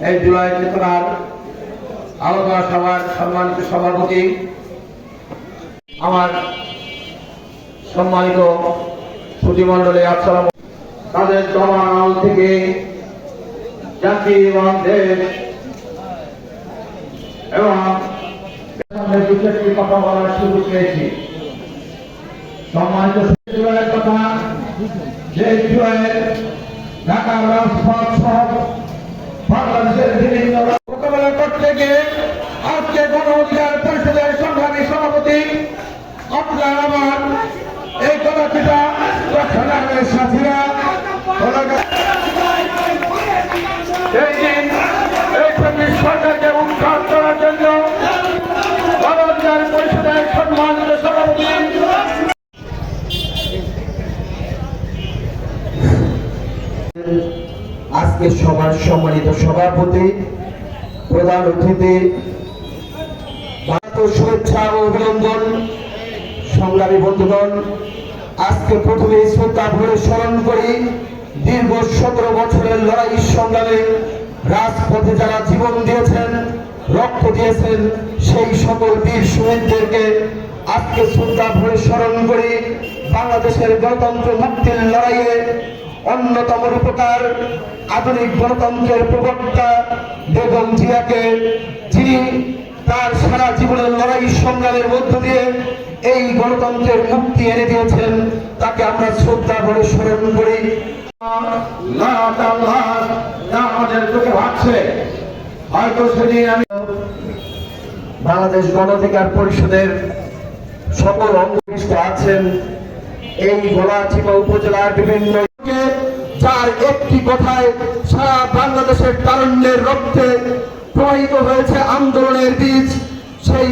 এই জুলাই চেতনার আলোচনা সভার সম্মানিত সভাপতি, আমার সম্মানিত সুধীমণ্ডলী, আসসালাম। তাদের জমানাল থেকে জাতি এবং দেশ এবং কথা বলার সুযোগ পেয়েছি। সম্মানিত জুলাইয়ের কথা, যে জুলাইয়ের ঢাকার রাজপথ সহ বাংলাদেশের বিভিন্ন মোকাবেলা করতে গিয়ে আজকে গণ অধিকার পরিষদের সংগ্রামী সভাপতি আপনার আমার এই কমিটিটা সংগ্রামের সাথীরা এই দিন এই ব্রিটিশ সরকারকে উৎখাত করার জন্য গণ অধিকার পরিষদের সম্মানিত সভাপতি আজকে সবার সম্মানিত সভাপতি, প্রধান অতিথি, শুভেচ্ছা ও অভিনন্দন। সংগ্রামী বন্ধুগণ, আজকে প্রথমে শ্রদ্ধা ভরে স্মরণ করি দীর্ঘ 17 বছরের লড়াই সংগ্রামে রাজপথে যারা জীবন দিয়েছেন, রক্ত দিয়েছেন, সেই সকল বীর শহীদদেরকে আজকে শ্রদ্ধা ভরে স্মরণ করি। বাংলাদেশের গণতন্ত্র মুক্তির লড়াইয়ে অন্যতম রূপকার আধুনিক গণতন্ত্রের প্রবক্তা বেগম জিয়াকে, যিনি তার সারা জীবনের লড়াই সংগ্রামের মধ্য দিয়ে এই গণতন্ত্রের মুক্তি এনে দিয়েছেন, তাকে আমরা শ্রদ্ধা ভরে স্মরণ করি। আমাদের চোখে ভাবছে হয়তো সেদিন আমি বাংলাদেশ গণ অধিকার পরিষদের সকল অঙ্গবিষ্ট আছেন এই গলাচিপা উপজেলার বিভিন্ন, যার একটি কথায় সারা বাংলাদেশের তারুণ্যের রক্তে প্রবাহিত হয়েছে আন্দোলনের বীজ, সেই